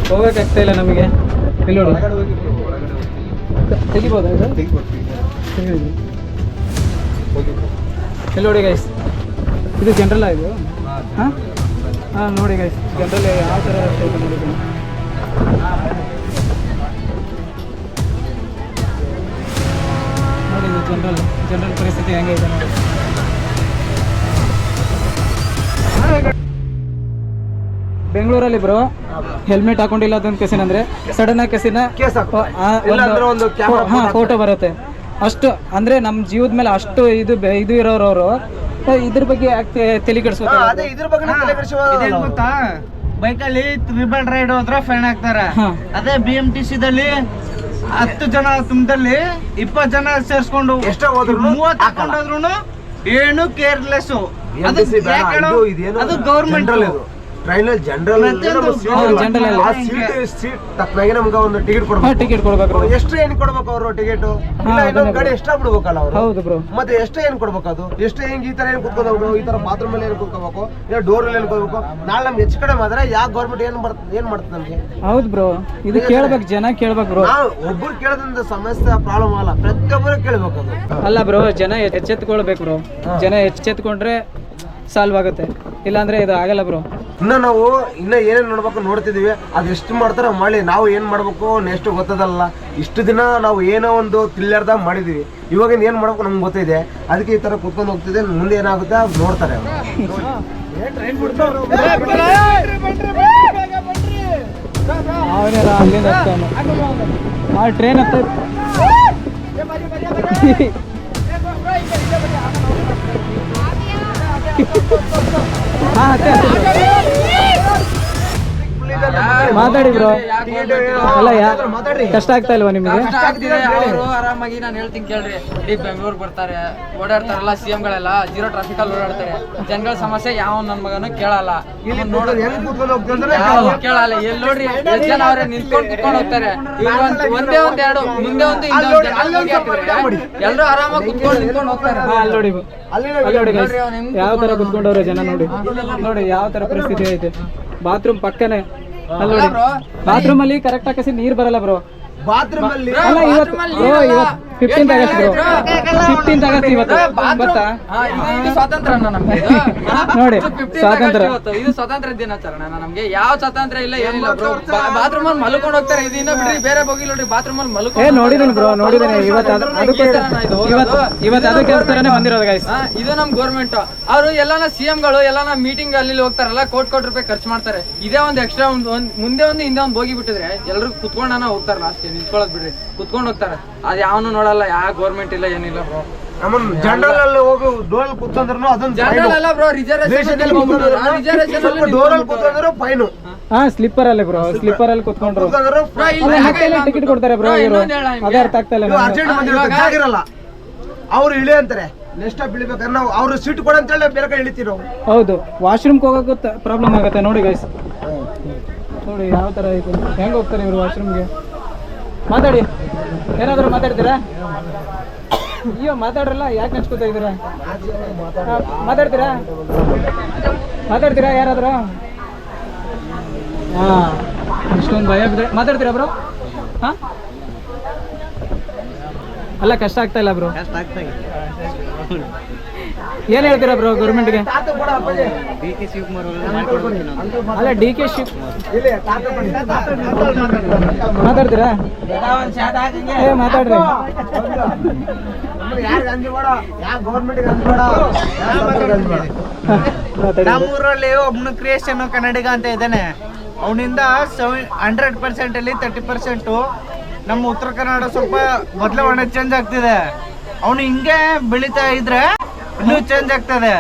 ಹೋಗೋಕ್ಕಾಗ್ತಾ ಇಲ್ಲ ನಮಗೆ. ಇಲ್ಲಿ ನೋಡಿ ತೆಗಿಬೋದಾ ಇದು? ಇಲ್ಲಿ ನೋಡಿ ಗೈಸ್, ಇದು ಜನರಲ್ ಇದು. ಹಾಂ ಹಾಂ ನೋಡಿ ಗೈಸ್, ಜನರಲ್ ಯಾವ ಥರ ರಸ್ತೆ ಐತೆ ನೋಡಿ. ನೋಡಿ ಇದು ಜನರಲ್ ಪರಿಸ್ಥಿತಿ ಹೆಂಗೆ ಇದೆ ನೋಡಿ. ಬೆಂಗಳೂರಲ್ಲಿ ಬ್ರೋ ಹೆಲ್ಮೆಟ್ ಹಾಕೊಂಡಿಲ್ಲ ಅದೊಂದು ಕೇಸಿನ ಅಂದರೆ ಸಡನ್ ಆಗಿ ಕೇಸಿನ ಫೋಟೋ ಬರುತ್ತೆ. ಅಷ್ಟು ಅಂದರೆ ನಮ್ಮ ಜೀವದ ಮೇಲೆ ಅಷ್ಟು ಇದು ಇರೋರು ಇದ್ರ ಬಗ್ಗೆ ಯಾಕೆ ತಲೆ ಕೆಡಿಸ್ಬೇಕು ಗೊತ್ತಾ? ಬೈಕಲ್ಲಿ ಟ್ರಿಬಲ್ ರೈಡ್ ಹೋದ್ರೆ ಫೈನ್ ಹಾಕ್ತಾರೆ. ಅದೇ BMTC ದಲ್ಲಿ 10 ಜನ ತುಂಬದಲ್ಲಿ 20 ಜನ ಸೇರ್ಸ್ಕೊಂಡು 30 ಹಾಕೊಂಡೋದ್ರು ಏನು ಕೇರ್ಲೆಸ್. ಅದು ಗೌರ್ಮೆಂಟ್ ಟ್ರೈನಲ್ಲಿ ಜನರಲ್ ಟಿಕೆಟ್ ಕೊಡ್ಬೇಕು. ಎಷ್ಟು ಏನ್ ಕೊಡ್ಬೇಕು ಅವರು ಟಿಕೆಟ್? ಇನ್ನೊಂದು ಗಾಡಿ ಎಕ್ಸ್ಟ್ರಾ ಬಿಡ್ಬೇಕಲ್ಲ ಅವರು. ಹೌದು ಬ್ರೋ. ಮತ್ತೆ ಎಷ್ಟು ಏನ್ ಕೊಡ್ಬೇಕು? ಅದು ಎಷ್ಟು ಹೆಂಗ್ ಈ ತರ ಏನ್ ಕುತ್ಕೋಬೇಕು? ಈ ತರ ಬಾತ್ರೂಮ್ ಅಲ್ಲಿ ಏನ್ ಕುತ್ಕೋಬೇಕು? ಇಲ್ಲ ಡೋರ್ ಅಲ್ಲಿ ಏನ್ ಕೊಡ್ಬೇಕು? ನಾಳೆ ನಮ್ಗೆ ಹೆಚ್ಚು ಕಡೆ ಮಾತ್ರ ಯಾವ ಗೌರ್ಮೆಂಟ್ ಏನ್ ಮಾಡ್ತದೆ ನಮ್ಗೆ? ಹೌದು ಬ್ರೋ, ಇದು ಕೇಳ್ಬೇಕು, ಜನ ಕೇಳ್ಬೇಕು ಬ್ರೋ. ಒಬ್ಬರು ಕೇಳೋದ್ರಿಂದ ಸಮಸ್ಯೆ ಪ್ರಾಬ್ಲಮ್ ಅಲ್ಲ, ಪ್ರತಿಯೊಬ್ಬರು ಕೇಳ್ಬೇಕು ಅದು. ಅಲ್ಲ ಬ್ರೋ, ಜನ ಎಚ್ಚೆತ್ಕೊಳ್ಬೇಕು ಬ್ರೋ. ಜನ ಎಚ್ಚೆತ್ಕೊಂಡ್ರೆ ಸಾಲ್ವ್ ಆಗುತ್ತೆ, ಇಲ್ಲಾಂದ್ರೆ ಇದು ಆಗಲ್ಲ ಬ್ರೋ. ನಾವು ಏನೇನ್ ನೋಡ್ಬೇಕು ನೋಡ್ತಿದೀವಿ, ಅದ್ ಎಷ್ಟು ಮಾಡ್ತಾರ ಮಾಡಿ. ನಾವು ಏನ್ ಮಾಡ್ಬೇಕು ನೆಕ್ಸ್ಟ್ ಗೊತ್ತದಲ್ಲ. ಇಷ್ಟು ದಿನ ನಾವು ಏನೋ ಒಂದು ತಿಳ್ಲಾರ್ದಾಗ ಮಾಡಿದೀವಿ, ಇವಾಗ ಏನ್ ಮಾಡ್ಬೇಕು ನಮ್ಗೆ ಗೊತ್ತಿದೆ. ಅದಕ್ಕೆ ಈ ತರ ಕುತ್ಕೊಂಡು ಹೋಗ್ತಿದೆ. ಮುಂದೆ ಏನಾಗುತ್ತೆ ಅದು ನೋಡ್ತಾರೆ. ಟ್ರೈನ್ ಹತ್ತ ಮಾತಾಡಿ ಬ್ರೋ. ಅಲ್ಲ ಕಷ್ಟ ಆಗ್ತಾ ಇಲ್ವಾ ನಿಮಗೆ? ಅವರು ಆರಾಮಾಗಿ ನಾನು ಹೇಳ್ತೀನಿ ಕೇಳ್ರಿ. ಇಡೀ ಬೆಂಗಳೂರು ಬರ್ತಾರೆ, ಓಡಾಡ್ತಾರಲ್ಲ CMಗಳೆಲ್ಲ, 0 ಟ್ರಾಫಿಕ್ ಅಲ್ಲಿ ಓಡಾಡ್ತಾರೆ. ಜನಗಳ ಸಮಸ್ಯೆ ಯಾವ ನನ್ನ ಮಗನು ಕೇಳಲ್ಲ, ಕೇಳಲ್ಲ. ಎಲ್ಲಿ ನೋಡ್ರಿ ಎಷ್ಟು ಜನ ಅವ್ರೆ ನಿಂತ್ಕೊಂಡು ಕುತ್ಕೊಂಡು ಹೋಗ್ತಾರೆ. ಒಂದೇ ಎರಡು ಮುಂದೆ ಒಂದು ಎಲ್ಲರೂ ಆರಾಮಾಗಿ ಕುತ್ಕೊಂಡು ನಿಂತ್ಕೊಂಡು ಹೋಗ್ತಾರೆ. ಯಾವ ತರ ಕುತ್ಕೊಂಡವ್ರೆ ಜನ ನೋಡಿ. ನೋಡಿ ಯಾವ ತರ ಪರಿಸ್ಥಿತಿ ಐತೆ. ಬಾತ್ರೂಮ್ ಪಕ್ಕನೆ ಅಲ್ಲಿ ನೋಡಿ. ಬಾತ್ರೂಮ್ ಅಲ್ಲಿ ಕರೆಕ್ಟ್ ಆಗಿ ನೀರ್ ಬರಲ್ಲ ಬ್ರೋ. ಬಾತ್ರೂಮ್ ಅಲ್ಲಿ ಅಲ್ಲ ಇವತ್ತು 15th August bro. 15th August ಇವತ್ತು ಗೊತ್ತಾ? ಸ್ವಾತಂತ್ರ್ಯ ನಮ್ಗೆ ನೋಡಿ, ಸ್ವಾತಂತ್ರ್ಯ ಇದು ಸ್ವಾತಂತ್ರ್ಯ ದಿನಾಚರಣೆ ನಮ್ಗೆ. ಯಾವ ಸ್ವಾತಂತ್ರ್ಯ ಇಲ್ಲ, ಏನಿಲ್ಲ ಬ್ರೋ. ಬಾತ್ರೂಮ್ ಅಲ್ಲಿ ಮಲ್ಕೊಂಡು ಹೋಗ್ತಾರೆ. ಇದನ್ನ ಬಿಡ್ರಿ, ಬೇರೆ ಹೋಗಿ ನೋಡ್ರಿ. ಬಾತ್ರೂಮ್ ಅಲ್ಲಿ ಮಲ್ಕೊಂಡು ನೋಡಿದೀನಿ ಬ್ರೋ, ನೋಡಿದೀನಿ. ಇವತ್ತು ಅದಕ್ಕೋಸ್ಕರನೇ ಬಂದಿರೋದು ಗೈಸ್. ಇದು ನಮ್ ಗೌರ್ಮೆಂಟ್. ಅವರು ಎಲ್ಲಾನ CMಗಳು ಎಲ್ಲಾನ ಮೀಟಿಂಗ್ ಅಲ್ಲಿ ಹೋಗ್ತಾರಲ್ಲ, ಕೋಟಿ ರೂಪಾಯಿ ಖರ್ಚು ಮಾಡ್ತಾರೆ. ಇದೇ ಒಂದು ಎಕ್ಸ್ಟ್ರಾ ಮುಂದೆ ಒಂದು ಹಿಂದೆ ಒಂದು ಹೋಗಿ ಬಿಟ್ಟಿದ್ರೆ ಎಲ್ರು ಕುತ್ಕೊಂಡಾನ ಹೋಗ್ತಾರಲ್ಲ, ಅಷ್ಟೇ ನಿಂತ್ಕೊಳ್ಳೋದ್ ಬಿಡ್ರಿ, ಕುತ್ಕೊಂಡು ಹೋಗ್ತಾರೆ. ಅದ್ ಯಾವನು ನೋಡಲ್ಲ, ಯಾವ ಗೌರ್ಮೆಂಟ್ ಇಲ್ಲ, ಏನಿಲ್ಲ ಬ್ರೋ. ಜನರಲ್ ಅಲ್ಲಿ ಹೋಗಿ ಡೋರ್ ಕೂತ್ಕೊಂಡ್ರು ಅದೊಂದು ಜನರಲ್ ಅಲ್ಲ ಬ್ರೋ, ರಿಸರ್ವೇಶನ್ ಡೋರ್ ಅಲ್ಲಿ ಕೂತ್ಕೊಂಡ್ರು ಫೈನು. ಸ್ಲಿಪ್ಪರ್ ಅಲ್ಲಿ ಬ್ರೋ, ಸ್ಲಿಪ್ಪರ್ ಅಲ್ಲಿ ಕುತ್ಕೊಂಡ್ರು ಟಿಕೆಟ್ ಕೊಡ್ತಾರೆ ಬ್ರೋ. ಅದೇ ಅರ್ಥ ಆಗ್ತಾ ಇಲ್ಲ. ಅರ್ಜೆಂಟ್ ಇರಲ್ಲ, ಅವ್ರು ಇಳಿ ಅಂತಾರೆ. ನೆಕ್ಸ್ಟ್ ಸ್ಟಾಪ್ ಇಳಿಬೇಕಾದ್ರೆ ನಾವು ಅವ್ರು ಸೀಟ್ ಕೊಡ ಅಂತ ಹೇಳಿ ಬೇರೆ ಕಡೆ ಇಳಿತೀವಿ ನಾವು. ಹೌದು, ವಾಶ್ರೂಮ್ಗೆ ಹೋಗೋಕೆ ಪ್ರಾಬ್ಲಮ್ ಆಗುತ್ತೆ ನೋಡಿ ಗೈಸ್. ನೋಡಿ ಯಾವ ತರ ಐತೆ, ಹೆಂಗ್ ಹೋಗ್ತಾರೆ ಇವರು ವಾಶ್ರೂಮ್ಗೆ. ಮಾತಾಡಿ, ಏನಾದ್ರು ಮಾತಾಡ್ತೀರಾ? ಅಯ್ಯೋ ಮಾತಾಡ್ರಲ್ಲ, ಯಾಕೆ ನೆಚ್ಕೋತಾ ಇದ್ದೀರಾ? ಮಾತಾಡ್ತೀರಾ ಯಾರಾದ್ರೂ? ಇಷ್ಟೊಂದು ಭಯ ಬಿದ್ರೆ ಮಾತಾಡ್ತೀರಾ ಬ್ರೋ? ಅಲ್ಲ ಕಷ್ಟ ಆಗ್ತಾ ಇಲ್ಲ ಬ್ರೋ. ಏನ್ ಹೇಳ್ತೀರಾ ಬ್ರೋ ಗೌರ್ಮೆಂಟ್ಗೆ? ಅಲ್ಲ DK ಮಾತಾಡ್ತೀರಾ? ಮಾತಾಡ್ರಿ. ನಮ್ಮೂರಲ್ಲಿ ಒಬ್ನು ಕ್ರಿಯೇಷನ್ ಕನ್ನಡಿಗ ಅಂತ ಇದ್ದಾನೆ. ಅವನಿಂದ 100% ಅಲ್ಲಿ 30% ನಮ್ಮ ಉತ್ತರ ಕನ್ನಡ ಸ್ವಲ್ಪ ಬದಲಾವಣೆ ಚೇಂಜ್ ಆಗ್ತಿದೆ. ಅವನು ಹಿಂಗೆ ಬೆಳಿತಾ ಇದ್ರೆ ಇನ್ನೂ ಚೇಂಜ್ ಆಗ್ತದೆ.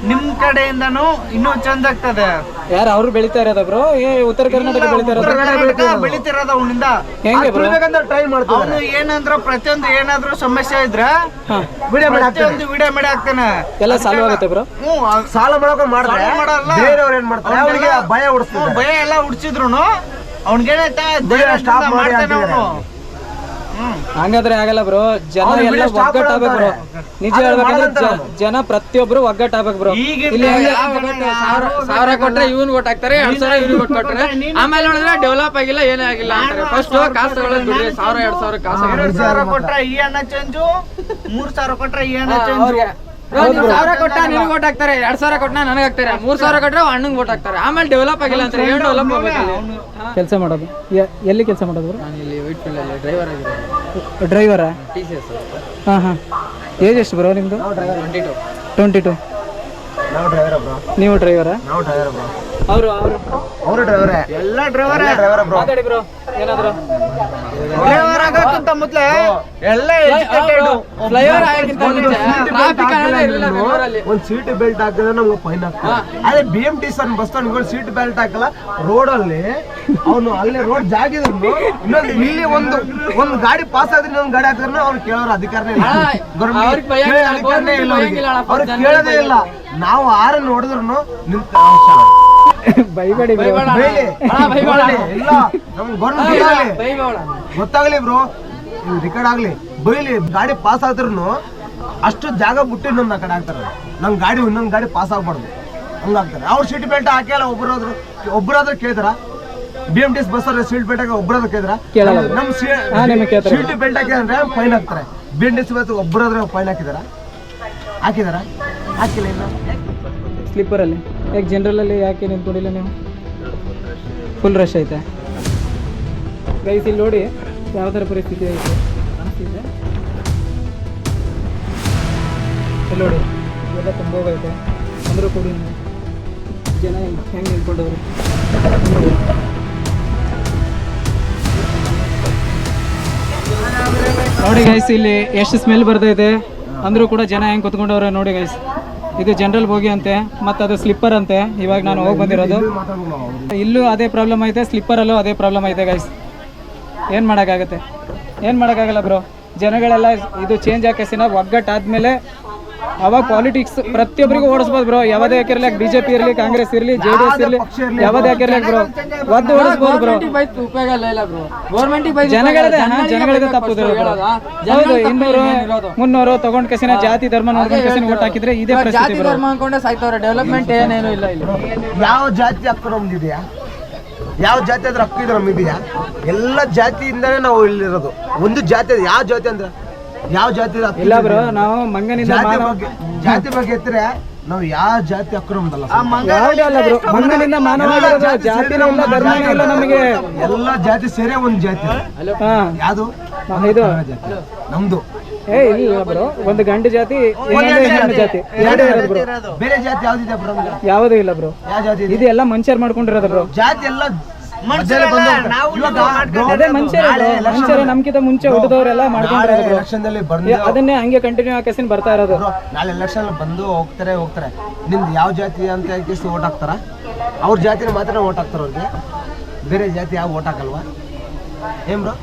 ನಿಮ್ ಕಡೆಯಿಂದನೂ ಇನ್ನೂ ಚೇಂಜ್ ಆಗ್ತದೆ. ಯಾರು ಅವ್ರು ಬೆಳಿತಾ ಇರೋದ ಬ್ರೋ? ಉತ್ತರ ಕರ್ನಾಟಕ ಬೆಳಿತಿರೋದು ಅವನಿಂದ. ಟ್ರೈ ಮಾಡ್ತಾರೆ. ಅವನು ಏನಂದ್ರ ಪ್ರತಿಯೊಂದು ಏನಾದ್ರೂ ಸಮಸ್ಯೆ ಇದ್ರೆ ವಿಡಿಯೋ ಮಾಡಿ ಹಾಕ್ತಾನೆ. ಎಲ್ಲ ಸಾಲ್ವ್ ಆಗುತ್ತೆ ಬ್ರೋ. ಸಾಲ ಮಾಡಕ ಮಾಡ್ತಾರೆ, ಬೇರೆಯವ್ರು ಏನ್ ಮಾಡ್ತಾರೆ ಅವರಿಗೆ ಭಯ ಉಡಿಸ್ತಾರೆ. ಭಯ ಎಲ್ಲ ಉಡ್ಸಿದ್ರು ಅವ್ನಿಗೆ ಸ್ಟಾಪ್ ಮಾಡ್ತಾನೆ ಅವನು. ಹಂಗಾದ್ರೆ ಆಗಲ್ಲ ಬ್ರೋ. ಜನ ಅವ್ರು ಎಲ್ಲ video stop ಒಗ್ಗಟ್ಟಾಗ್ಬೇಕು ಬ್ರೋ. ನಿಜ ಅದನ್ನ ಹೇಳ್ಬೇಕಂದ್ರೆ ಮಾಡಂತ ಜನ ಪ್ರತಿಯೊಬ್ರು ಒಗ್ಗಟ್ಟಾಗ್ಬೇಕು ಬ್ರೋ. ಈಗ ಇಲ್ಲಿ ಹೆಂಗೆ ಸಾವಿರ ಕೊಟ್ರೆ ಇವನ್ ಓಟ್ ಹಾಕ್ತಾರೆ, 2,000 ಇವ್ನಿಗೆ ಓಟ್ ಕೊಟ್ರೆ ಆಮೇಲೆ ನೋಡಿದ್ರೆ ಡೆವಲಪ್ ಆಗಿಲ್ಲ, ಏನೇ ಆಗಿಲ್ಲ ಅಂತಾರೆ. ಫಸ್ಟ್ ಕಾಸು ತಗೊಳ್ಳೋದು ಬಿಡ್ರಿ, 1,000-2,000 ಕಾಸು 2,000 ಕೊಟ್ರೆ ಈ ಅಣ್ಣ ಚೇಂಜು, 3,000 ಕೊಟ್ರೆ ಈ ಅಣ್ಣ ಚೇಂಜು. 1,000 ಕೊಟ್ಟ ನಿನಗೆ ಓಟ್ ಹಾಕ್ತಾರೆ, 2,000 ಕೊಟ್ಟ ನನಗೆ ಹಾಕ್ತಾರೆ, 3,000 ಕೊಟ್ರೆ ಅಣ್ಣಂಗೆ ಓಟ್ ಹಾಕ್ತಾರೆ. ಆಮೇಲೆ ಡೆವಲಪ್ ಆಗಿಲ್ಲ ಅಂತಾರೆ. ಏನು ಡೆವಲಪ್ ಆಗ್ಬೇಕಲ್ಲಿ? ಕೆಲಸ ಮಾಡೋದು ಎಲ್ಲಿ ಕೆಲಸ ಮಾಡೋದು ಬ್ರೋ? ನಾನು ಇಲ್ಲಿ ವೈಟ್ ಫೀಲ್ಡ್ ಅಲ್ಲಿ ಡ್ರೈವರ್ ಆಗಿರೋದು. ಡ್ರೈವರಾ? TCS ಹಾಂ. ಏಜ್ ಎಷ್ಟು ಬ್ರೋ ನಿಮ್ಮದು? 22. 22. ನಾವು ಡ್ರೈವರ್ ಬ್ರೋ. ನೀವು ಡ್ರೈವರಾ? ನಾವು ಡ್ರೈವರ್ ಬ್ರೋ. ಅವರು ಡ್ರೈವರೇ. ಎಲ್ಲ ಡ್ರೈವರ್ ಡ್ರೈವರ್ ಬ್ರೋ. ಮಾತಾಡಿ ಬ್ರೋ ಏನಾದ್ರು. ಡ್ರೈವರ್ ಆಗೋಕ್ಕಿಂತ ಮೊದ್ಲೇ ಎಲ್ಲ ಎಜುಕೇಟೆಡ್. ಫ್ಲೈಓವರ್ ಆಗಕ್ಕಿಂತ ಮುಂಚೆ ಟ್ರಾಫಿಕ್ ಅನ್ನೋದೇ ಇರಲಿಲ್ಲ ಬೆಂಗಳೂರಲ್ಲಿ. ಒಂದು ಸೀಟ್ ಬೆಲ್ಟ್ ಹಾಕಿದ್ರೆ ನಮ್ಗೆ ಫೈನ್ ಆಗ್ತದೆ. ಅದೇ BMTC ಬಸ್ ಸ್ಟ್ಯಾಂಡ್ಗಳು ಸೀಟ್ ಬೆಲ್ಟ್ ಹಾಕಲ್ಲ. ರೋಡಲ್ಲಿ ಅವನು ಅಲ್ಲೇ ರೋಡ್ ಜಾಗಿದ್ರು ಇನ್ನೊಂದು ಇಲ್ಲಿ ಒಂದು ಗಾಡಿ ಪಾಸ್ ಆದ್ರೆ ಇನ್ನೊಂದು ಗಾಡಿ ಹಾಕಿದ್ರೆ ಅವ್ರು ಕೇಳೋರು ಅಧಿಕಾರನೇ ಇಲ್ಲ. ಅವ್ರಿಗೆ ಭಯ ಇಲ್ಲ, ಅಧಿಕಾರನೇ ಇಲ್ಲ ಅವ್ರಿಗೆ. ಅಪ್ಪ, ಅವ್ರಿಗೆ ಜನ ಕೇಳೋದೇ ಇಲ್ಲ. ನಾವು ಆರನ್ನು ಹೊಡೆದ್ರು ನಿಂತ ಬೈಬೇಡಿ ಬ್ರೋ. ಬೈಬೇಡ. ಬೈಲಿ. ಬೈಬೇಡ. ಇಲ್ಲ ನಮ್ಗೆ ಗೌರ್ಮೆಂಟ್ ಬೈಬೇಡ. ಗೊತ್ತಾಗ್ಲಿ ಬ್ರೋ, ರೆಕಾರ್ಡ್ ಆಗ್ಲಿ. ಬೈಲಿ ಗಾಡಿ ಪಾಸ್ ಆದ್ರೂ ಅಷ್ಟು ಜಾಗ ಬಿಟ್ಟು ಇನ್ನೊಂದು ಆ ಕಡೆ ಹಾಕ್ತಾರೆ. ನಮ್ ಗಾಡಿ ಇನ್ನೊಂದು ಗಾಡಿ ಪಾಸ್ ಆಗ್ಬಾರ್ದು ಹಂಗಾಗ್ತಾರೆ. ಅವ್ರು ಸೀಟ್ ಬೆಲ್ಟ್ ಹಾಕಿಲ್ಲ. ಒಬ್ಬರಾದ್ರೂ ಕೇಳಿದ್ರ BMTC ಬಸ್ ಅವ್ರ ಸೀಟ್ ಬೆಲ್ಟ್ ಹಾಕಿ ಒಬ್ಬರಾದ್ರೂ ಕೇಳಿದ್ರ ಕೇಳಲ್ಲ. ನಮ್ ನಿಮಗೆ ಕೇಳ್ತಾರೆ. ಸೀಟ್ ಬೆಲ್ಟ್ ಹಾಕಿದ್ರೆ ಫೈನ್ ಹಾಕ್ತಾರೆ. BMTC ಬಸ್ ಒಬ್ಬರಾದ್ರೂ ಫೈನ್ ಹಾಕಿದಾರ ಹಾಕಿಲ್ಲ ಇನ್ನು. ಸ್ಲೀಪರಲ್ಲಿ ಯಾಕೆ ಜನರಲಲ್ಲಿ ಯಾಕೆ ನಿಂತ್ಕೊಂಡಿಲ್ಲ ನೀವು? ಫುಲ್ ರಶ್ ಐತೆ ಗೈಸ್. ಇಲ್ಲಿ ನೋಡಿ ಯಾವ ಥರ ಪರಿಸ್ಥಿತಿ ಐತೆ ಕಾಣಿಸ್ತಿದೆ. ಇಲ್ಲಿ ನೋಡಿ ಇವೆಲ್ಲ ತುಂಬ ಹೋಗೈತೆ. ಅಂದರೂ ಕೂಡ ಜನ ಹೆಂಗೆ ನಿಂತ್ಕೊಂಡವ್ರು ನೋಡಿ ಗೈಸ್. ಇಲ್ಲಿ ಎಷ್ಟು ಸ್ಮೆಲ್ ಬರ್ತೈತೆ ಅಂದರೂ ಕೂಡ ಜನ ಹೆಂಗೆ ಕುತ್ಕೊಂಡವ್ರೆ ನೋಡಿ ಗೈಸ್. ಇದು ಜನರಲ್ ಬೋಗಿ ಅಂತೆ, ಮತ್ತು ಅದು ಸ್ಲಿಪ್ಪರ್ ಅಂತೆ. ಇವಾಗ ನಾನು ಹೋಗಿ ಬಂದಿರೋದು. ಇಲ್ಲೂ ಅದೇ ಪ್ರಾಬ್ಲಮ್ ಐತೆ, ಸ್ಲಿಪ್ಪರಲ್ಲೂ ಅದೇ ಪ್ರಾಬ್ಲಮ್ ಐತೆ ಗೈಸ್. ಏನು ಮಾಡೋಕ್ಕಾಗಲ್ಲ ಬ್ರೋ. ಜನಗಳೆಲ್ಲ ಇದು ಚೇಂಜ್ ಹಾಕಿಸಿನ ಒಗ್ಗಟ್ಟಾದ್ಮೇಲೆ ಅವಾಗ ಪಾಲಿಟಿಕ್ಸ್ ಪ್ರತಿಯೊಬ್ಬರಿಗೂ ಓಡಿಸ್ಬೋದು ಬ್ರೋ. ಯಾವುದೇ ಹಾಕಿರ್ಲಿ, BJP ಇರಲಿ, ಕಾಂಗ್ರೆಸ್ ಇರಲಿ, JDS ಇರಲಿ, ಯಾವುದೇ ಹಾಕಿರ್ಲಿ ಬ್ರೋ, ಒದ್ದು ಓಡಿಸ್ಬೋದು ಬ್ರೋ. ಉಪಯೋಗ ಇಲ್ಲ ಬ್ರೋ. ಗೌರ್ಮೆಂಟಿಗೆ ಜನಗಳದೇ ತಪ್ಪುದು. ಹೌದು, 200-300 ತಗೊಂಡ್ ಕಸಿನ ಜಾತಿ ಧರ್ಮ ನೋಡ್ಕೊಂಡ್ ಕಸಿನ ಓಟ್ ಹಾಕಿದ್ರೆ ಇದೇ ಪರಿಸ್ಥಿತಿ ಜಾತಿ ಬ್ರೋ. ಧರ್ಮ ಅನ್ಕೊಂಡೆ ಸಾಯ್ತವ್ರೆ. ಡೆವಲಪ್ಮೆಂಟ್ ಏನೇನು ಇಲ್ಲ ಇಲ್ಲಿ. ಯಾವ ಜಾತಿ ಹಕ್ಕು ನಮ್ದಿದೆಯಾ? ಯಾವ ಜಾತಿ ಅದ್ರ ಹಕ್ಕು ಇದೆ ನಮ್ಗಿದೆಯಾ? ಎಲ್ಲ ಜಾತಿಯಿಂದಾನೇ ನಾವು ಇಲ್ಲಿರೋದು. ಒಂದು ಜಾತಿ ಯಾವ ಜಾತಿ ಅಂದ್ರೆ ಯಾವ ಜಾತಿ ಇಲ್ಲ ಬ್ರೋ. ನಾವು ಮಂಗನಿಂದ ಜಾತಿ ಬಗ್ಗೆ ಎತ್ತರೆ ನಾವು ಯಾವ ಜಾತಿ ಹಕ್ಕು ನಮ್ದಲ್ಲ. ಯಾವುದೇ ಅಲ್ಲ ಬ್ರೋ. ಮಂಗನಿಂದ ಮಾನವ ಆಗಿರೋದು. ಜಾತಿನೇ ಇಲ್ಲ, ಧರ್ಮನೇ ಇಲ್ಲ ನಮಗೆ. ಎಲ್ಲ ಜಾತಿ ಸೇರೇ ಒಂದು ಜಾತಿ. ಹಾ, ಯಾವುದು ಇದು ನಮ್ದು. ಇಲ್ಲ ಬ್ರೋ. ಒಂದು ಗಂಡು ಜಾತಿ, ಇನ್ನೊಂದು ಹೆಣ್ಣು ಜಾತಿ, ಎರಡೇ ಇರೋದು ಬ್ರೋ. ಬೇರೆ ಜಾತಿ ಯಾವ್ದಿದೆ ಬ್ರೋ? ಯಾವುದೂ ಇಲ್ಲ ಬ್ರೋ. ಯಾವ ಜಾತಿ ಇದೆ? ಇದು ಎಲ್ಲ ಮನುಷ್ಯರು ಮಾಡ್ಕೊಂಡಿರೋದು ಬ್ರೋ. ಜಾತಿ ಎಲ್ಲ ಅದೇ ಮನುಷ್ಯರೇ ನಮ್ಗಿಂತ ಮುಂಚೆ ಹುಟ್ಟಿದವರೆಲ್ಲ ಮಾಡ್ಕೊಂಡಿರೋದು ಬ್ರೋ. ಎಲೆಕ್ಷನ್ ದಲ್ಲಿ ಬಂದು ಅದನ್ನೇ ಹಂಗೆ ಕಂಟಿನ್ಯೂ ಹಾಕಿಸಿ ಬರ್ತಾ ಇರೋದು. ನಾಳೆ ಎಲೆಕ್ಷನ್ ಬಂದು ಹೋಗ್ತಾರೆ. ನಿಮ್ದು ಯಾವ ಜಾತಿ ಅಂತ ಕೇಸ್ ಓಟ್ ಹಾಕ್ತಾರ? ಅವ್ರ ಜಾತಿನ ಮಾತ್ರ ಓಟ್ ಹಾಕ್ತಾರ. ಅವ್ರಿಗೆ ಬೇರೆ ಜಾತಿ ಯಾವ ಓಟ್ ಹಾಕಲ್ವಾ? ಏನ್ ಬ್ರೋ?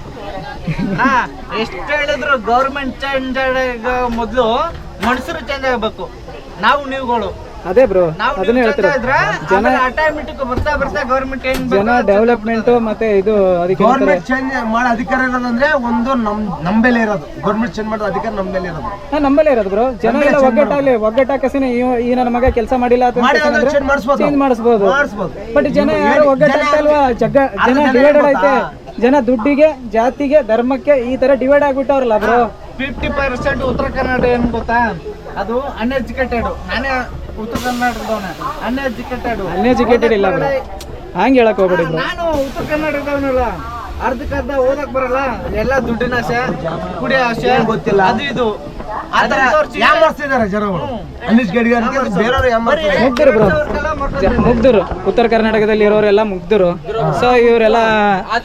ಎಷ್ಟು ಹೇಳಿದ್ರು ಗೌರ್ಮೆಂಟ್ ಚೇಂಜ್ ಆಗೋ ಮೊದ್ಲು ಮನುಷ್ಯರು ಚೇಂಜ್ ಆಗಬೇಕು. ನಾವು ನೀವುಗಳು ಅದೇ ಬ್ರೋ, ಅದನ್ನೇ ಹೇಳ್ತಾರೆ. ಜನ ಆಟೋಮೆಟಿಕ್ ಬರ್ತಾ ಗೌರ್ಮೆಂಟ್ ಜನ ಡೆವಲಪ್ಮೆಂಟ್ ಮತ್ತೆ ಇದು ಅದಕ್ಕೆ ಗೌರ್ಮೆಂಟ್ ಚೇಂಜ್ ಮಾಡೋ ಅಧಿಕಾರ ಇರೋದಂದ್ರೆ ಒಂದು ನಮ್ಮೇಲೆ ಇರೋದು. ಗೌರ್ಮೆಂಟ್ ಚೇಂಜ್ ಮಾಡೋ ಅಧಿಕಾರ ನಮ್ಮೇಲೆ ಇರೋದು. ನಮ್ಮಲ್ಲೇ ಇರೋದು ಬ್ರೋ. ಜನ ಎಲ್ಲ ಒಗ್ಗಟ್ಟಾಕಸಿನ ಈ ನನ್ನ ಮಗ ಕೆಲಸ ಮಾಡಿಲ್ಲ ಅಂತ ಚೇಂಜ್ ಮಾಡಿಸ್ಬೋದು. ಬಟ್ ಜನ ಯಾರು ಒಗ್ಗಟ್ಟಾಗ್ತಲ್ವಾ? ಜನ ಡಿವೈಡೆಡ್ ಐತೆ. ಜನ ದುಡ್ಡಿಗೆ, ಜಾತಿಗೆ, ಧರ್ಮಕ್ಕೆ ಈ ತರ ಡಿವೈಡ್ ಆಗ್ಬಿಟ್ಟವ್ರಲ್ಲ ಬ್ರೋ. 50% ಉತ್ತರ ಕರ್ನಾಟಕ ಏನ್ ಗೊತ್ತಾ? ಅದು ಅನ್ಎಜುಕೇಟೆಡ್. ನಾನೇ ಉತ್ತರ ಕರ್ನಾಟಕದವನ. ಅನ್ಎಜುಕೇಟೆಡ್ ಇಲ್ಲ ಬ್ರೋ, ಹಂಗೆ ಹೇಳಕ್ ಹೋಗ್ಬೇಡಿ ಬ್ರೋ. ನಾನು ಉತ್ತರ ಕರ್ನಾಟಕದವನಲ್ಲ. ಅರ್ಧಕ್ಕರ್ಧ ಓದಕ್ ಬರಲ್ಲ. ಎಲ್ಲ ದುಡ್ಡಿನ ಆಸೆ, ಕುಡಿಯೋ ಆಸೆ, ಗೊತ್ತಿಲ್ಲ. ಅದು ಇದು ಯಾಮಾರಿಸ್ತಿದ್ದಾರೆ ಜನಗಳು. ಮುಗ್ಧರು ಬ್ರೋ, ಮುಗ್ಧರು. ಉತ್ತರ ಕರ್ನಾಟಕದಲ್ಲಿ ಇರೋರೆಲ್ಲ ಮುಗ್ಧರು. ಸೊ ಇವರೆಲ್ಲ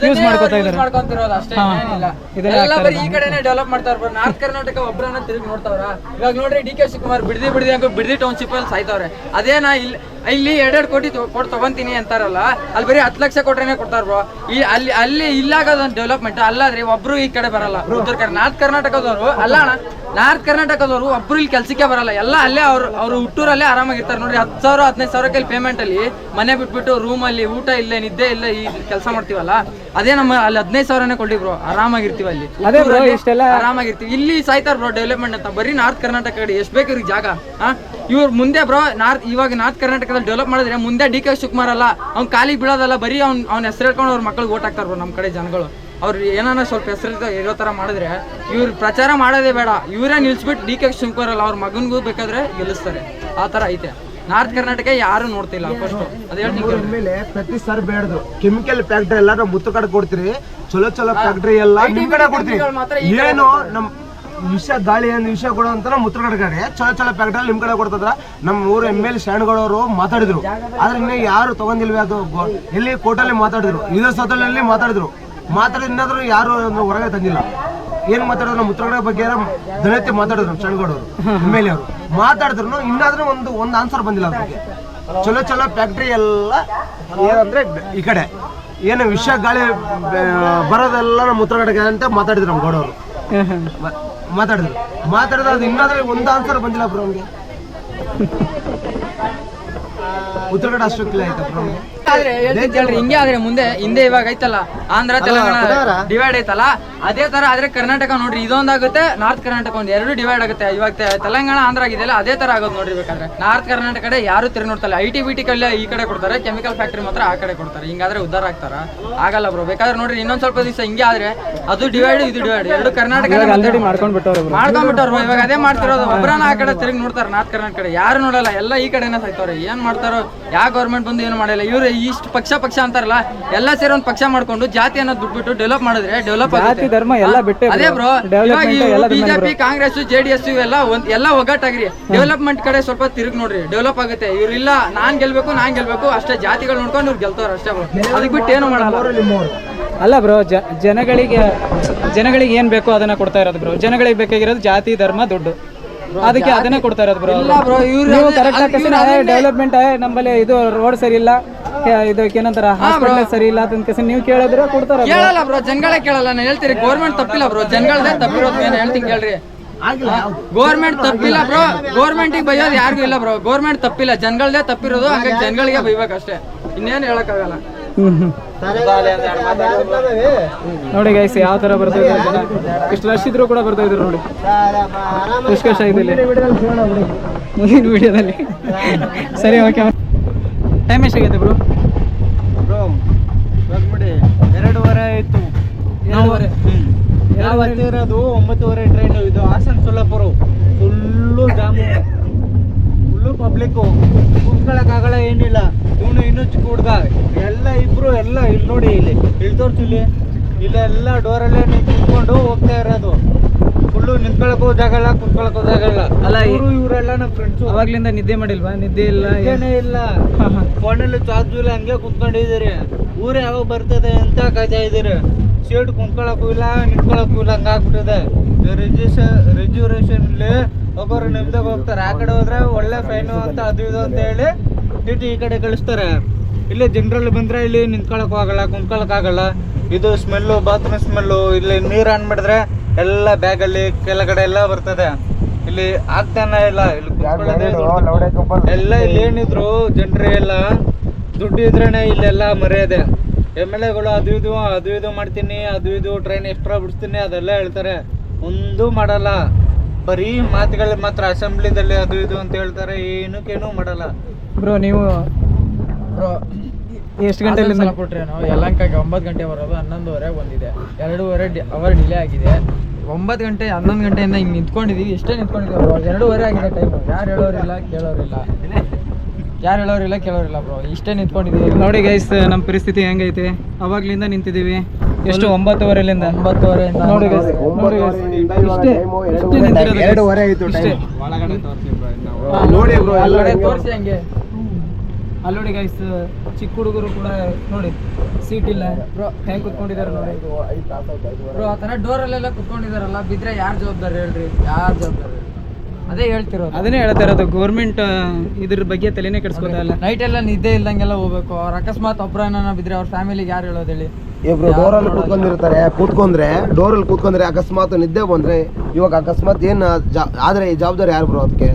ಯೂಸ್ ಮಾಡ್ಕೊತಾ ಇದಾರೆ. ಮಾಡ್ಕೊಂತಿರೋದು ಅಷ್ಟೇ, ಏನಿಲ್ಲ. ಇದೆಲ್ಲ ಎಲ್ಲ ಬರೀ ಈ ಕಡೆನೇ ಡೆವಲಪ್ ಮಾಡ್ತಾ ಇರ್ಬೋದು. ನಾರ್ತ್ ಕರ್ನಾಟಕ ಒಬ್ಬರನ್ನ ತಿರುಗಿ ನೋಡ್ತಾವ್ರ. ಇವಾಗ ನೋಡ್ರಿ DK ಶಿವಕುಮಾರ್ ಬಿಡದಿ ಟೌನ್ಶಿಪ್ ಅಲ್ಲಿ ಸಾಯ್ತವ್ರೆ. ಅದೇನಾ ಇಲ್ಲಿ 2 ಕೋಟಿ ಕೊಟ್ಟು ತಗೊಂತೀನಿ ಅಂತಾರಲ್ಲ, ಅಲ್ಲಿ ಬರೀ 10 ಲಕ್ಷ ಕೊಟ್ರೇನೆ ಕೊಡ್ತಾರ ಬ್ರೋ. ಅಲ್ಲಿ ಇಲ್ಲಾಗೋದೊಂದು ಡೆವಲಪ್ಮೆಂಟ್. ಅಲ್ಲಾದ್ರೆ ಒಬ್ರು ಈ ಕಡೆ ಬರಲ್ಲ. ನಾರ್ತ್ ಕರ್ನಾಟಕದವರು ಅಲ್ಲ ಅಣ್ಣ, ನಾರ್ತ್ ಕರ್ನಾಟಕದವರು ಒಬ್ರು ಇಲ್ಲಿ ಕೆಲ್ಸಕ್ಕೆ ಬರಲ್ಲ, ಎಲ್ಲ ಅಲ್ಲೇ ಅವ್ರು ಹುಟ್ಟೂರಲ್ಲೇ ಆರಾಮಾಗಿರ್ತಾರೆ ನೋಡ್ರಿ. 10,000 15,000 ಕೈಲಿ ಪೇಮೆಂಟ್ ಅಲ್ಲಿ ಮನೆ ಬಿಟ್ಬಿಟ್ಟು ರೂಮಲ್ಲಿ ಊಟ ಇಲ್ಲೇ ನಿದ್ದೆ ಇಲ್ಲ ಈ ಕೆಲಸ ಮಾಡ್ತೀವಲ್ಲ, ಅದೇ ನಮ್ಮ ಅಲ್ಲಿ 15,000ನೇ ಕೊಡ್ಲಿ ಬ್ರೋ, ಆರಾಮಾಗಿರ್ತೀವಿ ಅಲ್ಲಿ, ಆರಾಮಾಗಿರ್ತೀವಿ. ಇಲ್ಲಿ ಸಾಯ್ತಾರ ಬ್ರೋ ಡೆವಲಪ್ಮೆಂಟ್ ಅಂತ, ಬರೀ ನಾರ್ತ್ ಕರ್ನಾಟಕ ಕಡೆ ಎಷ್ಟು ಬೇಕು ಇವ್ರಿಗೆ ಜಾಗ. ಇವ್ರು ಮುಂದೆ ಬ್ರೋ ಇವಾಗ ನಾರ್ತ್ ಕರ್ನಾಟಕದಲ್ಲಿ ಡೆವಲಪ್ ಮಾಡಿದ್ರೆ ಮುಂದೆ ಡಿ ಕೆ ಶಿವಕುಮಾರ್ ಅಲ್ಲ, ಅವ್ನು ಖಾಲಿ ಬೀಳೋದಲ್ಲ, ಬರೀ ಅವ್ನ ಹೆಸರು ಹೇಳ್ಕೊಂಡು ಅವ್ರ ಮಕ್ಳಿಗೆ ಓಟ್ ಹಾಕ್ತಾರ ಬ್ರೋ ನಮ್ಮ ಕಡೆ ಜನಗಳು. ಅವ್ರು ಏನಾನ ಸ್ವಲ್ಪ ಹೆಸರು ಇರೋ ಥರ ಮಾಡಿದ್ರೆ ಇವ್ರು ಪ್ರಚಾರ ಮಾಡೋದೇ ಬೇಡ, ಇವರೇ ನಿಲ್ಸ್ಬಿಟ್ಟು ಡಿ ಕೆ ಶಿವಕುಮಾರ್ ಅಲ್ಲ ಅವ್ರ ಮಗನಿಗೂ ಬೇಕಾದ್ರೆ ಗೆಲ್ಲಿಸ್ತಾರೆ, ಆ ಥರ ಐತೆ. ನಾರ್ತ್ ಕರ್ನಾಟಕ ಯಾರು ನೋಡ್ತಿಲ್ಲ ಫಸ್ಟ್, ಅದೇ ಮೇಲೆ ಪ್ರತಿ ಸರ್ ಬೇಡದು ಕೆಮಿಕಲ್ ಫ್ಯಾಕ್ಟ್ರಿ ಎಲ್ಲ ನಾವು ಮುತ್ತು ಕಡೆ ಕೊಡ್ತೀರಿ, ಚಲೋ ಫ್ಯಾಕ್ಟ್ರಿ ಎಲ್ಲ ನಿಮ್ ಕಡೆ ಕೊಡ್ತೀವಿ. ಏನು ನಮ್ ವಿಷ ಗಾಳಿ ಏನು ವಿಷ ಕೊಡೋ ಅಂತ ನಾವು ಮುತ್ತು ಕಡೆ ಚಲೋ ಫ್ಯಾಕ್ಟ್ರಿ ನಿಮ್ ಕಡೆ ಕೊಡ್ತದ್ರ. ನಮ್ಮ ಊರು ML ಶಾಣಗಳವರು ಮಾತಾಡಿದ್ರು, ಆದ್ರೆ ಇನ್ನೇ ಯಾರು ತಗೊಂಡಿಲ್ವೇ, ಅದು ಎಲ್ಲಿ ಕೋರ್ಟಲ್ಲಿ ಮಾತಾಡಿದ್ರು, ವಿಧಾನಸೌಧದಲ್ಲಿ ಮಾತಾಡಿದ್ರು, ಇನ್ನಾದ್ರೂ ಯಾರು ಹೊರಗೆ ತಂದಿಲ್ಲ. ಏನ್ ಮಾತಾಡಿದ್ರು ನಮ್ಮ ಉತ್ತರ ಕನ್ನಡ ಬಗ್ಗೆ ದಲಿತ ಮಾತಾಡಿದ್ರು ನಮ್ಮ ಶಾಣಗೌಡವರು ML ಅವರು ಮಾತಾಡಿದ್ರು, ಇನ್ನಾದ್ರೂ ಒಂದು ಆನ್ಸರ್ ಬಂದಿಲ್ಲ ಅದ್ರ ಬಗ್ಗೆ. ಚಲೋ ಫ್ಯಾಕ್ಟ್ರಿ ಎಲ್ಲ ಏನಂದ್ರೆ ಈ ಕಡೆ ಏನು ವಿಷ ಗಾಳಿ ಬರೋದೆಲ್ಲ ನಮ್ಮ ಉತ್ತರ ಕನ್ನಡ ಅಂತ ಮಾತಾಡಿದ್ರು ನಮ್ಮ ಗೌಡವರು ಮಾತಾಡಿದ್ರು ಅದು ಇನ್ನಾದ್ರೆ ಒಂದು ಆನ್ಸರ್ ಬಂದಿಲ್ಲ ಬ್ರೋ ಅವ್ನಿಗೆ. ಉತ್ತರ ಕನ್ನಡ ಅಷ್ಟು ಕ್ಲಿಯರ್ ಆಯ್ತಾ ಬ್ರೋ? ಹಿಂಗೆ ಆದ್ರೆ ಮುಂದೆ ಹಿಂದೆ ಇವಾಗ ಐತಲ್ಲ ಆಂಧ್ರ ತೆಲಂಗಾಣ ಡಿವೈಡ್ ಐತಲ್ಲ, ಅದೇ ತರ ಆದ್ರೆ ಕರ್ನಾಟಕ ನೋಡ್ರಿ ಇದೊಂದಾಗುತ್ತೆ, ನಾರ್ತ್ ಕರ್ನಾಟಕ ಒಂದು ಎರಡು ಡಿವೈಡ್ ಆಗುತ್ತೆ. ಇವಾಗ ತೆಲಂಗಾಣ ಆಂಧ್ರ ಆಗಿದೆಯಲ್ಲ ಅದೇ ತರ ಆಗೋದು ನೋಡ್ರಿ. ಬೇಕಾದ್ರೆ ನಾರ್ತ್ ಕರ್ನಾಟಕ ಕಡೆ ಯಾರು ತಿರುಗಿ ನೋಡ್ತಲ್ಲ, IT BT ಕಲ್ಲಿ ಈ ಕಡೆ ಕೊಡ್ತಾರೆ, ಕೆಮಿಕಲ್ ಫ್ಯಾಕ್ಟ್ರಿ ಮಾತ್ರ ಆ ಕಡೆ ಕೊಡ್ತಾರೆ. ಹಿಂಗಾದ್ರೆ ಉದ್ದಾರ ಆಗ್ತಾರ? ಆಗಲ್ಲ ಬ್ರೋ. ಬೇಕಾದ್ರೆ ನೋಡ್ರಿ ಇನ್ನೊಂದ್ ಸ್ವಲ್ಪ ದಿವಸ ಹಿಂಗೆ ಆದ್ರೆ ಅದು ಡಿವೈಡ್ ಇದು ಡಿವೈಡ್ ಎರಡು ಕರ್ನಾಟಕ ಮಾಡ್ಕೊಂಡ್ಬಿಟ್ಟವ್ರು ಇವಾಗ ಅದೇ ಮಾಡ್ತಿರೋದು. ಒಬ್ಬರನ್ನ ಆ ಕಡೆ ತಿರುಗಿ ನೋಡ್ತಾರೆ, ನಾರ್ತ್ ಕರ್ನಾಟಕ ಕಡೆ ಯಾರು ನೋಡಲ್ಲ, ಎಲ್ಲ ಈ ಕಡೆನೇ ಸಾಯ್ತವ್ರೆ. ಏನ್ ಮಾಡ್ತಾರೋ ಯಾವ ಗೌರ್ಮೆಂಟ್ ಬಂದು ಏನು ಮಾಡಲ್ಲ. ಇವ್ರು ಇಷ್ಟು ಪಕ್ಷ ಅಂತಾರಲ್ಲ, ಎಲ್ಲ ಸೇರಿ ಒಂದು ಪಕ್ಷ ಮಾಡ್ಕೊಂಡು ಜಾತಿ ಅನ್ನೋದು ಬಿಟ್ಬಿಟ್ಟು ಡೆವಲಪ್ ಮಾಡಿದ್ರೆ ಡೆವಲಪ್ ಆಗುತ್ತೆ. ಅದೇ ಬ್ರೋ, ಬಿಜೆಪಿ ಕಾಂಗ್ರೆಸ್ JDS ಇವೆಲ್ಲ ಒಗ್ಗಟ್ಟಾಗ್ರಿ ಡೆವಲಪ್ಮೆಂಟ್ ಕಡೆ ಸ್ವಲ್ಪ ತಿರುಗಿ ನೋಡ್ರಿ, ಡೆವಲಪ್ ಆಗುತ್ತೆ. ಇವ್ರಿಲ್ಲ ನಾನ್ ಗೆಲ್ಬೇಕು ಅಷ್ಟೇ, ಜಾತಿಗಳು ನೋಡ್ಕೊಂಡು ಇವ್ರು ಗೆಲ್ತವ್ರ ಅಷ್ಟೇ ಬ್ರೋ, ಅದಕ್ಕೆ ಬಿಟ್ಟು ಏನು ಮಾಡಲ್ಲ. ಅಲ್ಲ ಬ್ರೋ, ಜನಗಳಿಗೆ ಏನ್ ಬೇಕೋ ಅದನ್ನ ಕೊಡ್ತಾ ಇರೋದು ಬ್ರೋ. ಜನಗಳಿಗೆ ಬೇಕಾಗಿರೋದು ಜಾತಿ ಧರ್ಮ ದುಡ್ಡು, ಅದಕ್ಕೆ ಅದನ್ನೇ ಕೊಡ್ತಾ ಇರೋದು ಬ್ರೋ. ನೀವು ಕರೆಕ್ಟ್ ಡೆವಲಪ್ಮೆಂಟ್ ನಮ್ಮಲ್ಲಿ ಇದು ರೋಡ್ ಸರಿ ಇಲ್ಲ, ಇದಕ್ಕೇನಂತಾರ ಹಾಸ್ಪಿಟಲ್ ಸರಿ ಇಲ್ಲ ಅಂತ ನೀವು ಕೇಳಿದ್ರೆ ಕೊಡ್ತಾರ? ಕೇಳಲ್ಲ ಬ್ರೋ, ಜನಗಳೇ ಕೇಳಲ್ಲ. ನಾನು ಹೇಳ್ತೀರಿ ಗೌರ್ಮೆಂಟ್ ತಪ್ಪಿಲ್ಲ ಬ್ರೋ, ಜನಗಳದೇ ತಪ್ಪಿರೋದು. ಏನು ಹೇಳ್ತೀನಿ ಕೇಳ್ರಿ, ಗೌರ್ಮೆಂಟ್ ತಪ್ಪಿಲ್ಲ ಬ್ರೋ, ಗೌರ್ಮೆಂಟಿಗೆ ಬೈಯೋದು ಯಾರಿಗೂ ಇಲ್ಲ ಬ್ರೋ. ಗೌರ್ಮೆಂಟ್ ತಪ್ಪಿಲ್ಲ, ಜನಗಳದೇ ತಪ್ಪಿರೋದು. ಹಂಗಾಗಿ ಜನಗಳಿಗೆ ಬೈಬೇಕಷ್ಟೇ, ಇನ್ನೇನು ಹೇಳಕ್ಕಾಗಲ್ಲ. ನೋಡಿ ಗೈಸ್ ಯಾವ ತರ ಬರ್ತಾ ಇದ್ದಾರೆ ಜನ, ಇಷ್ಟು ರಶ್ ಇದ್ರು ಕೂಡ ಬರ್ತಾ ಇದ್ರು ನೋಡಿ. ಎಷ್ಟು ಕಷ್ಟ ಇದೆ ಮುಂದಿನ ವಿಡಿಯೋದಲ್ಲಿ. ಸರಿ, ಓಕೆ. ಟೈಮ್ ಎಷ್ಟಾಗೈತೆ ಬ್ರೋ? ಬಂದ್ಬಿಡಿ 2:30 ಆಯ್ತು. 2:30 ಇರೋದು 9:30 ಟ್ರೈನ್. ಇದು Hassan Solapur full jam, full public, ಕುತ್ಕೊಳಕ್ಕಾಗಲ್ಲ, ಏನಿಲ್ಲ. ಇವನು ಇನ್ನೂ ಚಿಕ್ಕ ಹುಡುಗ, ಇಬ್ರು ಎಲ್ಲ ಇಲ್ಲಿ ನೋಡಿ, ಇಲ್ಲಿ ತೋರಿಸಿಲ್ಲಿ ಇಲ್ಲೆಲ್ಲ ಡೋರಲ್ಲೇ ನಿಂತ್ಕೊಂಡು ಹೋಗ್ತಾ ಇರೋದು. ಫುಲ್ಲು ನಿಂತ್ಕೊಳಕ್ಕೂ ಜಾಗ ಇಲ್ಲ, ಕುತ್ಕೊಳಕ್ಕೂ ಜಾಗ ಇಲ್ಲ. ಅಲ್ಲ ಇವರೆಲ್ಲ ನಮ್ಮ ಫ್ರೆಂಡ್ಸು. ಅವಾಗ್ಲಿಂದ ನಿದ್ದೆ ಮಾಡಿಲ್ವಾ? ನಿದ್ದೆ ಇಲ್ಲ, ಏನೇ ಇಲ್ಲ, ಫೋನಲ್ಲಿ ಚಾರ್ಜು ಇಲ್ಲ, ಹಂಗೆ ಕುತ್ಕೊಂಡಿದ್ದೀರಿ. ಊರು ಯಾವಾಗ ಬರ್ತದೆ ಅಂತ ಕಾಯ್ತಾ ಇದ್ದೀರಿ. ಸೀಟ್ ಕುಂತ್ಕೊಳಕ್ಕೂ ಇಲ್ಲ, ನಿಂತ್ಕೊಳಕ್ಕೂ ಇಲ್ಲ, ಹಂಗಾಗ್ಬಿಟ್ಟಿದೆ. ರಿಸರ್ವೇಷನ್ಲಿ ಒಬ್ಬರು ನಿಮ್ದಾಗ ಹೋಗ್ತಾರೆ, ಆ ಕಡೆ ಹೋದ್ರೆ ಒಳ್ಳೆ ಫೈನು ಅಂತ ಅದು ಇದು ಅಂತ ಹೇಳಿ TT ಈ ಕಡೆ ಕಳಿಸ್ತಾರೆ. ಇಲ್ಲಿ ಜನರಲ್ಲಿ ಬಂದರೆ ಇಲ್ಲಿ ನಿಂತ್ಕೊಳಕ್ಕೂ ಆಗಲ್ಲ, ಕುಂತ್ಕೊಳಕ್ಕಾಗಲ್ಲ. ಇದು ಸ್ಮೆಲ್ಲು, ಬಾತ್ರೂಮ್ ಸ್ಮೆಲ್ಲು. ಇಲ್ಲಿ ನೀರು ಆನ್ ಮಾಡಿದ್ರೆ ಎಲ್ಲ ಬ್ಯಾಗಲ್ಲಿ ಕೆಳಗಡೆ ಎಲ್ಲ ಬರ್ತದೆ. ಇಲ್ಲಿ ಆಗ್ತಾನೆ ಇಲ್ಲ, ಇಲ್ಲಿ ಎಲ್ಲ ಇಲ್ಲಿ ಏನಿದ್ರು ಜನರೇ ಎಲ್ಲ ದುಡ್ಡು ಇದ್ರೇನೆ ಇಲ್ಲೆಲ್ಲ ಮರ್ಯಾದೆ. MLAಗಳು ಅದು ಇದು ಮಾಡ್ತೀನಿ, ಅದು ಇದು ಟ್ರೈನ್ ಎಕ್ಸ್ಟ್ರಾ ಬಿಡಿಸ್ತೀನಿ ಅದೆಲ್ಲ ಹೇಳ್ತಾರೆ, ಒಂದೂ ಮಾಡಲ್ಲ. ಬರೀ ಮಾತುಗಳು ಮಾತ್ರ ಅಸೆಂಬ್ಲಿದಲ್ಲಿ ಅದು ಇದು ಅಂತ ಹೇಳ್ತಾರೆ, ಏನಕ್ಕೇನು ಮಾಡಲ್ಲ. ಬ್ರೋ ನೀವು ಎಷ್ಟು ಗಂಟೆಲಿಂದ ಕೊಟ್ರೆ ನಾವು ಯಲಹಂಕಕ್ಕೆ 9 ಗಂಟೆ ಬರೋದು, 11:30 ಬಂದಿದೆ. 2.5 ಅವರ್ ಡಿಲೇ ಆಗಿದೆ. 9 ಗಂಟೆ 11 ಗಂಟೆಯಿಂದ ಹಿಂಗೆ ನಿಂತ್ಕೊಂಡಿದ್ದೀವಿ, ಇಷ್ಟೇ ನಿಂತ್ಕೊಂಡಿದ್ದೀವಿ ಬ್ರೋ. 2:30 ಆಗಿದೆ ಟೈಮು. ಯಾರು ಹೇಳೋರಿಲ್ಲ ಕೇಳೋರಿಲ್ಲ ಬ್ರೋ, ಇಷ್ಟೇ ನಿಂತ್ಕೊಂಡಿದ್ದೀವಿ. ನೋಡಿ ಗೈಸ್ ನಮ್ಮ ಪರಿಸ್ಥಿತಿ ಹೆಂಗೈತೆ. ಅವಾಗ್ಲಿಂದ ನಿಂತಿದ್ದೀವಿ. ಎಷ್ಟು 9:30ಲಿಂದ 9:30 ನೋಡಿ ಗೈಸ್, ಇಷ್ಟೇ 2:30 ಆಯ್ತು ಟೈಮ್. ನೋಡಿ ಬ್ರೋ, ತೋರಿಸಿ ಹಂಗೆ. ಅಲ್ಲಿ ನೋಡಿ ಗೈಸ್, ಚಿಕ್ಕ ಹುಡುಗರು ಕೂಡ ನೋಡಿ ಸೀಟ್ ಇಲ್ಲ ಬ್ರೋ, ಹೆಂಗೆ ಕುತ್ಕೊಂಡಿದ್ದಾರೆ ನೋಡಿ ಬ್ರೋ. ಆ ಥರ ಡೋರಲ್ಲೆಲ್ಲ ಕುತ್ಕೊಂಡಿದಾರಲ್ಲ, ಬಿದ್ದರೆ ಯಾರು ಜವಾಬ್ದಾರಿ ಹೇಳ್ರಿ? ಯಾರು ಜವಾಬ್ದಾರಿ? ಅದೇ ಹೇಳ್ತಿರೋದು. ಅದನ್ನೇ ಹೇಳ್ತಾ ಇರೋದು, ಗೌರ್ಮೆಂಟ್ ಇದ್ರ ಬಗ್ಗೆ ತಲೆನೇ ಕೆಡಿಸ್ಕೊತಾ ಇಲ್ಲ. ನೈಟ್ ಎಲ್ಲ ನಿದ್ದೆ ಇಲ್ದಂಗೆಲ್ಲ ಹೋಗ್ಬೇಕು. ಅವ್ರ ಅಕಸ್ಮಾತ್ ಒಬ್ಬರನ್ನ ಬಿದ್ರೆ ಅವ್ರ ಫ್ಯಾಮಿಲಿಗೆ ಯಾರು ಹೇಳೋದು ಹೇಳಿ? ಇಬ್ರು ಡೋರಲ್ಲಿ ಕೂತ್ಕೊಂಡಿರ್ತಾರೆ, ಡೋರಲ್ಲಿ ಕೂತ್ಕೊಂಡ್ರೆ ಅಕಸ್ಮಾತ್ ನಿದ್ದೆ ಬಂದ್ರೆ, ಇವಾಗ ಅಕಸ್ಮಾತ್ ಏನು ಆದ್ರೆ ಈ ಜವಾಬ್ದಾರಿ ಯಾರು ಬ್ರೋ ಅದಕ್ಕೆ?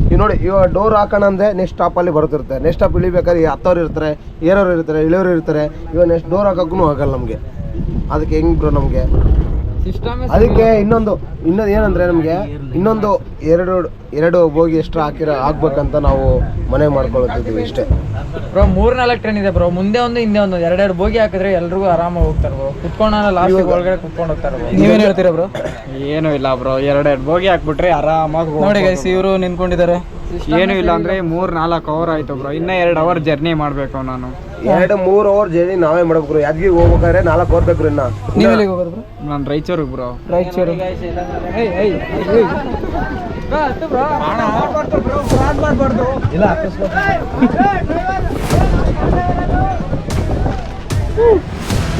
ಈಗ ನೋಡಿ, ಇವಾಗ ಡೋರ್ ಹಾಕೋಣ ಅಂದ್ರೆ ನೆಕ್ಸ್ಟ್ ಸ್ಟಾಪಲ್ಲಿ ಬರುತ್ತಿರುತ್ತೆ. ನೆಕ್ಸ್ಟ್ ಸ್ಟಾಪ್ ಇಳಿಬೇಕಾದ್ರೆ ಹತ್ತವ್ರು ಇರ್ತಾರೆ, ಏರೋರು ಇರ್ತಾರೆ, ಇಳಿಯೋರು ಇರ್ತಾರೆ. ಇವಾಗ ನೆಕ್ಸ್ಟ್ ಡೋರ್ ಹಾಕಕ್ಕೂ ಆಗಲ್ಲ ನಮಗೆ. ಅದಕ್ಕೆ ಹೆಂಗ್ ಬ್ರೋ ನಮಗೆ? ಸಿಸ್ಟಮ್ ಅದಕ್ಕೆ ಇನ್ನೊಂದು ಏನಂದ್ರೆ ನಮಗೆ ಇನ್ನೊಂದು ಎರಡು ಬೋಗಿ ಎಕ್ಸ್ಟ್ರಾ ಹಾಕ್ಬೇಕಂತ ನಾವು ಮನೆ ಮಾಡ್ಕೊಳ್ತಿದ್ದೀವಿ ಇಷ್ಟೇ ಬ್ರೋ. 3-4 ಟ್ರೈನ್ ಇದೆ ಬ್ರೋ, ಮುಂದೆ ಒಂದು ಹಿಂದೆ ಒಂದು 2 ಬೋಗಿ ಹಾಕಿದ್ರೆ ಎಲ್ರಿಗೂ ಆರಾಮಾಗಿ ಹೋಗ್ತಾರೆ ಬ್ರೋ. ಕುತ್ಕೊಂಡ ಲಾಸ್ಟ್ ಒಳಗಡೆ ಕುತ್ಕೊಂಡು ಹೋಗ್ತಾರೆ ಬ್ರೋ. ನೀವೇನು ಹೇಳ್ತೀರಾ ಬ್ರೋ? ಏನೂ ಇಲ್ಲ ಬ್ರೋ, 2 ಬೋಗಿ ಹಾಕ್ಬಿಟ್ರೆ ಆರಾಮಾಗಿ ನೋಡಿ ಗೈಸ್, ಇವರು ನಿಂತ್ಕೊಂಡಿದ್ದಾರೆ. ಏನೂ ಇಲ್ಲ ಅಂದ್ರೆ 3-4 ಅವರ್ ಆಯ್ತು ಬ್ರೋ. ಇನ್ನ 2 ಅವರ್ ಜರ್ನಿ ಮಾಡ್ಬೇಕು ನಾನು. 2-3 ಅವರ್ ಜರ್ನಿ ನಾವೇ ಮಾಡ್ಬೇಕು. ಯಾದಗಿರಿ ಹೋಗ್ಬೇಕಾದ್ರೆ 4 ಅವರ್ ಬೇಕು ಇನ್ನ. ನೀವು ಎಲ್ಲಿಗೆ ಹೋಗೋದು ಬ್ರೋ? ನಾನು ರಾಯಚೂರಿಗೆ ಬ್ರೋ. ರಾಯಚೂರು.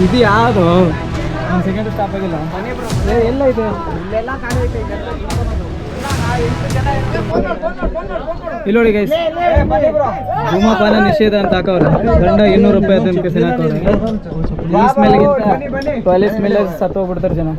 ಇದು ಯಾವುದು? ಒಂದು ಸೆಕೆಂಡ್ ಸ್ಟಾಪ್ ಆಗಿಲ್ಲ. ಎಲ್ಲ ಇದೆ ಇಲ್ಲಿ ನೋಡಿ ಗೈಸ್, ಧೂಮಪಾನ ನಿಷೇಧ ಅಂತ ಹಾಕವ್ರೆ. ದಂಡ 200 ರೂಪಾಯಿ ಅಂತ ಕೇಸಿನ ಹಾಕವ್ರೆ. ಟॉयलेट ಸ್ಮೆಲ್ ಸತ್ತು ಹೋಗ್ಬಿಡ್ತಾರೆ ಜನ.